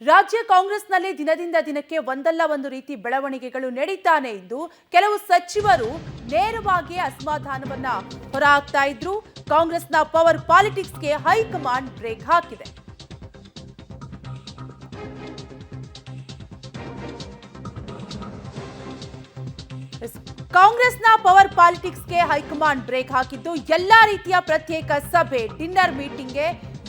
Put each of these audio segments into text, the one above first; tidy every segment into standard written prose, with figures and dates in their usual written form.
ರಾಜ್ಯ ಕಾಂಗ್ರೆಸ್ನಲ್ಲಿ ದಿನದಿಂದ ದಿನಕ್ಕೆ ಒಂದಲ್ಲ ಒಂದು ರೀತಿ ಬೆಳವಣಿಗೆಗಳು ನಡೀತಾನೆ ಇದ್ದು ಕೆಲವು ಸಚಿವರು ನೇರವಾಗಿ ಅಸಮಾಧಾನವನ್ನ ಹೊರಹಾಕ್ತಾ ಇದ್ರು. ಕಾಂಗ್ರೆಸ್ನ ಪವರ್ ಪಾಲಿಟಿಕ್ಸ್ಗೆ ಹೈಕಮಾಂಡ್ ಬ್ರೇಕ್ ಹಾಕಿದೆ. ಕಾಂಗ್ರೆಸ್ನ ಪವರ್ ಪಾಲಿಟಿಕ್ಸ್ಗೆ ಹೈಕಮಾಂಡ್ ಬ್ರೇಕ್ ಹಾಕಿದ್ದು ಎಲ್ಲಾ ರೀತಿಯ ಪ್ರತ್ಯೇಕ ಸಭೆ, ಡಿನ್ನರ್ ಮೀಟಿಂಗ್ಗೆ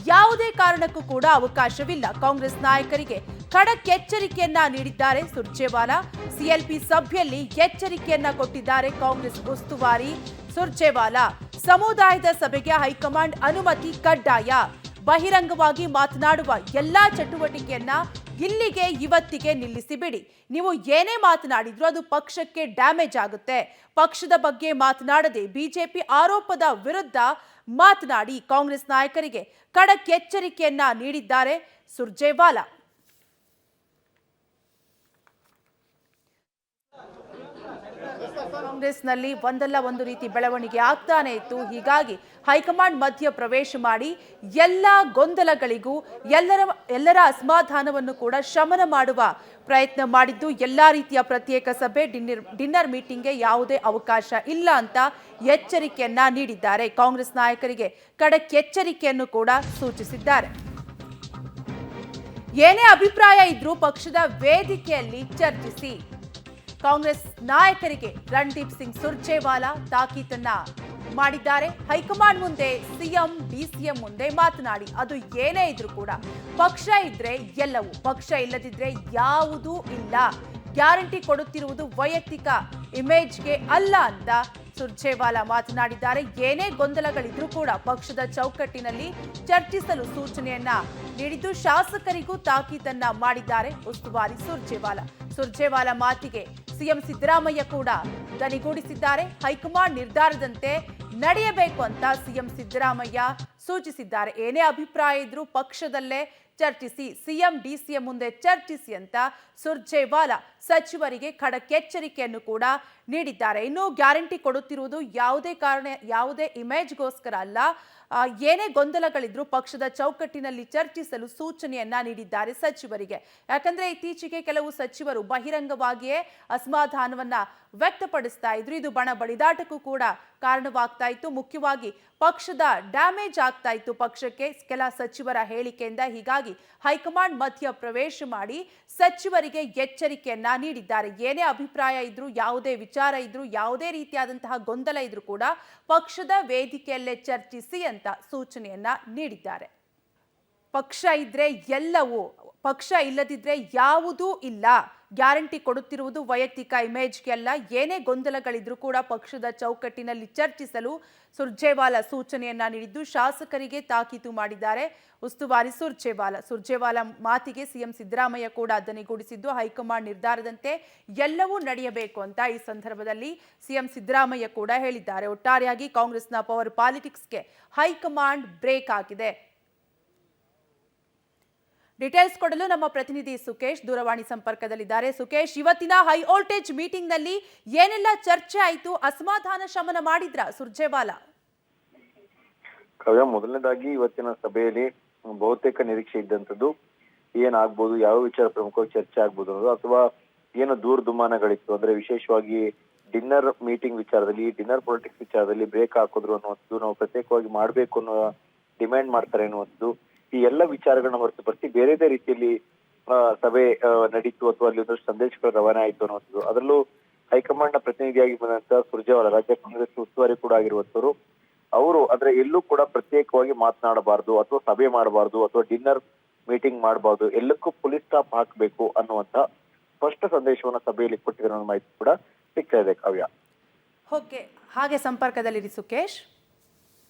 ಯಾವುದೇ ಕಾರಣಕ್ಕೂ ಕೂಡ ಅವಕಾಶವಿಲ್ಲ. ಕಾಂಗ್ರೆಸ್ ನಾಯಕರಿಗೆ ಖಡಕ್ ಎಚ್ಚರಿಕೆಯನ್ನ ನೀಡಿದ್ದಾರೆ ಸುರ್ಜೇವಾಲಾ. ಸಿಎಲ್ಪಿ ಸಭೆಯಲ್ಲಿ ಎಚ್ಚರಿಕೆಯನ್ನ ಕೊಟ್ಟಿದ್ದಾರೆ ಕಾಂಗ್ರೆಸ್ ಉಸ್ತುವಾರಿ ಸುರ್ಜೇವಾಲಾ. ಸಮುದಾಯದ ಸಭೆಗೆ ಹೈಕಮಾಂಡ್ ಅನುಮತಿ ಕಡ್ಡಾಯ. ಬಹಿರಂಗವಾಗಿ ಮಾತನಾಡುವ ಎಲ್ಲಾ ಚಟುವಟಿಕೆಯನ್ನ ಇಲ್ಲಿಗೆ ಇವತ್ತಿಗೆ ನಿಲ್ಲಿಸಿಬಿಡಿ. ನೀವು ಏನೇ ಮಾತನಾಡಿದ್ರು ಅದು ಪಕ್ಷಕ್ಕೆ ಡ್ಯಾಮೇಜ್ ಆಗುತ್ತೆ. ಪಕ್ಷದ ಬಗ್ಗೆ ಮಾತನಾಡದೆ ಬಿಜೆಪಿ ಆರೋಪದ ವಿರುದ್ಧ ಮಾತನಾಡಿ. ಕಾಂಗ್ರೆಸ್ ನಾಯಕರಿಗೆ ಖಡಕ್ ಎಚ್ಚರಿಕೆಯನ್ನ ನೀಡಿದ್ದಾರೆ ಸುರ್ಜೇವಾಲಾ. ಕಾಂಗ್ರೆಸ್ನಲ್ಲಿ ಒಂದಲ್ಲ ಒಂದು ರೀತಿ ಬೆಳವಣಿಗೆ ಆಗ್ತಾನೆ ಇತ್ತು. ಹೀಗಾಗಿ ಹೈಕಮಾಂಡ್ ಮಧ್ಯ ಪ್ರವೇಶ ಮಾಡಿ ಎಲ್ಲ ಗೊಂದಲಗಳಿಗೂ ಎಲ್ಲರ ಅಸಮಾಧಾನವನ್ನು ಕೂಡ ಶಮನ ಮಾಡುವ ಪ್ರಯತ್ನ ಮಾಡಿದ್ದು. ಎಲ್ಲಾ ರೀತಿಯ ಪ್ರತ್ಯೇಕ ಸಭೆ, ಡಿನ್ನರ್ ಮೀಟಿಂಗ್ಗೆ ಯಾವುದೇ ಅವಕಾಶ ಇಲ್ಲ ಅಂತ ಎಚ್ಚರಿಕೆಯನ್ನ ನೀಡಿದ್ದಾರೆ. ಕಾಂಗ್ರೆಸ್ ನಾಯಕರಿಗೆ ಖಡಕ್ ಎಚ್ಚರಿಕೆಯನ್ನು ಕೂಡ ಸೂಚಿಸಿದ್ದಾರೆ. ಏನೇ ಅಭಿಪ್ರಾಯ ಇದ್ರೂ ಪಕ್ಷದ ವೇದಿಕೆಯಲ್ಲಿ ಚರ್ಚಿಸಿ. ಕಾಂಗ್ರೆಸ್ ನಾಯಕರಿಗೆ ರಣದೀಪ್ ಸಿಂಗ್ ಸುರ್ಜೇವಾಲಾ ತಾಕೀತನ್ನ ಮಾಡಿದ್ದಾರೆ. ಹೈಕಮಾಂಡ್ ಮುಂದೆ ಸಿಎಂ ಡಿಸಿಎಂ ಮುಂದೆ ಮಾತನಾಡಿ. ಅದು ಏನೇ ಇದ್ರೂ ಕೂಡ ಪಕ್ಷ ಇದ್ರೆ ಎಲ್ಲವೂ, ಪಕ್ಷ ಇಲ್ಲದಿದ್ರೆ ಯಾವುದೂ ಇಲ್ಲ. ಗ್ಯಾರಂಟಿ ಕೊಡುತ್ತಿರುವುದು ವೈಯಕ್ತಿಕ ಇಮೇಜ್ಗೆ ಅಲ್ಲ ಅಂತ ಸುರ್ಜೇವಾಲಾ ಮಾತನಾಡಿದ್ದಾರೆ. ಏನೇ ಗೊಂದಲಗಳಿದ್ರೂ ಕೂಡ ಪಕ್ಷದ ಚೌಕಟ್ಟಿನಲ್ಲಿ ಚರ್ಚಿಸಲು ಸೂಚನೆಯನ್ನ ನೀಡಿದ್ದು ಶಾಸಕರಿಗೂ ತಾಕೀತನ್ನ ಮಾಡಿದ್ದಾರೆ ಉಸ್ತುವಾರಿ ಸುರ್ಜೇವಾಲಾ ಮಾತಿಗೆ ಸಿಎಂ ಸಿದ್ದರಾಮಯ್ಯ ಕೂಡ ದನಿಗೂಡಿಸಿದ್ದಾರೆ. ಹೈಕಮಾಂಡ್ ನಿರ್ಧಾರದಂತೆ ನಡೆಯಬೇಕು ಅಂತ ಸಿಎಂ ಸಿದ್ದರಾಮಯ್ಯ ಸೂಚಿಸಿದ್ದಾರೆ. ಏನೇ ಅಭಿಪ್ರಾಯ ಇದ್ರೂ ಪಕ್ಷದಲ್ಲೇ ಚರ್ಚಿಸಿ, ಸಿಎಂ ಡಿಸಿಎಂ ಮುಂದೆ ಚರ್ಚಿಸಿ ಅಂತ ಸುರ್ಜೇವಾಲಾ ಸಚಿವರಿಗೆ ಖಡಕ್ ಎಚ್ಚರಿಕೆಯನ್ನು ಕೂಡ ನೀಡಿದ್ದಾರೆ. ಇನ್ನು ಗ್ಯಾರಂಟಿ ಕೊಡುತ್ತಿರುವುದು ಯಾವುದೇ ಇಮೇಜ್ಗೋಸ್ಕರ ಅಲ್ಲ. ಏನೇ ಗೊಂದಲಗಳಿದ್ರೂ ಪಕ್ಷದ ಚೌಕಟ್ಟಿನಲ್ಲಿ ಚರ್ಚಿಸಲು ಸೂಚನೆಯನ್ನ ನೀಡಿದ್ದಾರೆ ಸಚಿವರಿಗೆ. ಯಾಕಂದ್ರೆ ಇತ್ತೀಚೆಗೆ ಕೆಲವು ಸಚಿವರು ಬಹಿರಂಗವಾಗಿಯೇ ಅಸಮಾಧಾನವನ್ನ ವ್ಯಕ್ತಪಡಿಸ್ತಾ ಇದ್ರು. ಇದು ಬಣ ಬಡಿದಾಟಕ್ಕೂ ಕೂಡ ಕಾರಣವಾಗ್ತಾ ಇತ್ತು. ಮುಖ್ಯವಾಗಿ ಪಕ್ಷದ ಡ್ಯಾಮೇಜ್ ಆಗ್ತಾ ಇತ್ತು ಪಕ್ಷಕ್ಕೆ ಕೆಲ ಸಚಿವರ ಹೇಳಿಕೆಯಿಂದ. ಹೀಗಾಗಿ ಹೈಕಮಾಂಡ್ ಮಧ್ಯ ಪ್ರವೇಶ ಮಾಡಿ ಸಚಿವರಿಗೆ ಎಚ್ಚರಿಕೆಯನ್ನ ನೀಡಿದ್ದಾರೆ. ಏನೇ ಅಭಿಪ್ರಾಯ ಇದ್ರೂ, ಯಾವುದೇ ವಿಚಾರ ಇದ್ರೂ, ಯಾವುದೇ ರೀತಿಯಾದಂತಹ ಗೊಂದಲ ಇದ್ರೂ ಕೂಡ ಪಕ್ಷದ ವೇದಿಕೆಯಲ್ಲೇ ಚರ್ಚಿಸಿ ಅಂತ ಸೂಚನೆಯನ್ನ ನೀಡಿದ್ದಾರೆ. ಪಕ್ಷ ಇದ್ರೆ ಎಲ್ಲವೂ, ಪಕ್ಷ ಇಲ್ಲದಿದ್ರೆ ಯಾವುದೂ ಇಲ್ಲ. ಗ್ಯಾರಂಟಿ ಕೊಡುತ್ತಿರುವುದು ವೈಯಕ್ತಿಕ ಇಮೇಜ್ಗೆ ಅಲ್ಲ. ಏನೇ ಗೊಂದಲಗಳಿದ್ರೂ ಕೂಡ ಪಕ್ಷದ ಚೌಕಟ್ಟಿನಲ್ಲಿ ಚರ್ಚಿಸಲು ಸುರ್ಜೇವಾಲಾ ಸೂಚನೆಯನ್ನ ನೀಡಿದ್ದು ಶಾಸಕರಿಗೆ ತಾಕೀತು ಮಾಡಿದ್ದಾರೆ ಉಸ್ತುವಾರಿ ಸುರ್ಜೇವಾಲಾ ಮಾತಿಗೆ ಸಿಎಂ ಸಿದ್ದರಾಮಯ್ಯ ಕೂಡ ದನಿಗೂಡಿಸಿದ್ದು ಹೈಕಮಾಂಡ್ ನಿರ್ಧಾರದಂತೆ ಎಲ್ಲವೂ ನಡೆಯಬೇಕು ಅಂತ ಈ ಸಂದರ್ಭದಲ್ಲಿ ಸಿಎಂ ಸಿದ್ದರಾಮಯ್ಯ ಕೂಡ ಹೇಳಿದ್ದಾರೆ. ಒಟ್ಟಾರೆಯಾಗಿ ಕಾಂಗ್ರೆಸ್ನ ಪವರ್ ಪಾಲಿಟಿಕ್ಸ್ಗೆ ಹೈಕಮಾಂಡ್ ಬ್ರೇಕ್ ಹಾಕಿದೆ. ಡೀಟೇಲ್ಸ್ ಕೊಡಲು ನಮ್ಮ ಪ್ರತಿನಿಧಿ ಸುಕೇಶ್ ದೂರವಾಣಿ ಸಂಪರ್ಕದಲ್ಲಿದ್ದಾರೆ. ಸುಕೇಶ್, ಇವತ್ತಿನ ಹೈ ವೋಲ್ಟೇಜ್ ಮೀಟಿಂಗ್ ನಲ್ಲಿ ಏನೆಲ್ಲ ಚರ್ಚೆ ಆಯಿತು? ಅಸಮಾಧಾನ ಶಮನ ಮಾಡಿದ್ರ ಸುರ್ಜೇವಾಲಾ? ಕಾವ್ಯ, ಮೊದಲನೇದಾಗಿ ಇವತ್ತಿನ ಸಭೆಯಲ್ಲಿ ಬಹುತೇಕ ನಿರೀಕ್ಷೆ ಇದ್ದಂಥದ್ದು ಏನಾಗ್ಬೋದು, ಯಾವ ವಿಚಾರ ಪ್ರಮುಖವಾಗಿ ಚರ್ಚೆ ಆಗ್ಬೋದು ಅನ್ನೋದು, ಅಥವಾ ಏನು ದೂರದುಮಾನಗಳಿತ್ತು ಅಂದ್ರೆ ವಿಶೇಷವಾಗಿ ಡಿನ್ನರ್ ಮೀಟಿಂಗ್ ವಿಚಾರದಲ್ಲಿ, ಡಿನ್ನರ್ ಪೊಲಿಟಿಕ್ಸ್ ವಿಚಾರದಲ್ಲಿ ಬ್ರೇಕ್ ಹಾಕಿದ್ರು ಅನ್ನುವಂಥದ್ದು, ನಾವು ಪ್ರತ್ಯೇಕವಾಗಿ ಮಾಡ್ಬೇಕು ಅನ್ನೋ ಡಿಮ್ಯಾಂಡ್ ಮಾಡ್ತಾರೆ ಅನ್ನುವಂಥದ್ದು, ಈ ಎಲ್ಲ ವಿಚಾರಗಳನ್ನ ಹೊರತುಪಡಿಸಿ ಬೇರೆದೇ ರೀತಿಯಲ್ಲಿ ಸಭೆ ನಡೀತು ಅಥವಾ ಅಲ್ಲಿ ಒಂದಷ್ಟು ಸಂದೇಶಗಳು ರವಾನೆ ಆಯಿತು ಅನ್ನುವಂಥದ್ದು. ಅದರಲ್ಲೂ ಹೈಕಮಾಂಡ್ ನ ಪ್ರತಿನಿಧಿಯಾಗಿ ಬಂದಂತ ಸುರ್ಜೇವಾಲಾ, ರಾಜ್ಯ ಕಾಂಗ್ರೆಸ್ ಉಸ್ತುವಾರಿ ಕೂಡ ಆಗಿರುವಂತವರು, ಅವರು ಅಂದ್ರೆ ಎಲ್ಲೂ ಕೂಡ ಪ್ರತ್ಯೇಕವಾಗಿ ಮಾತನಾಡಬಾರ್ದು ಅಥವಾ ಸಭೆ ಮಾಡಬಾರ್ದು ಅಥವಾ ಡಿನ್ನರ್ ಮೀಟಿಂಗ್ ಮಾಡಬಾರ್ದು, ಎಲ್ಲಕ್ಕೂ ಪೊಲೀಸ್ ಸ್ಟಾಪ್ ಹಾಕಬೇಕು ಅನ್ನುವಂತ ಸ್ಪಷ್ಟ ಸಂದೇಶವನ್ನ ಸಭೆಯಲ್ಲಿ ಕೊಟ್ಟಿರೋ ಮಾಹಿತಿ ಕೂಡ ಸಿಗ್ತಾ ಇದೆ. ಕಾವ್ಯ, ಓಕೆ, ಹಾಗೆ ಸಂಪರ್ಕದಲ್ಲಿರಿ ಸುಕೇಶ್.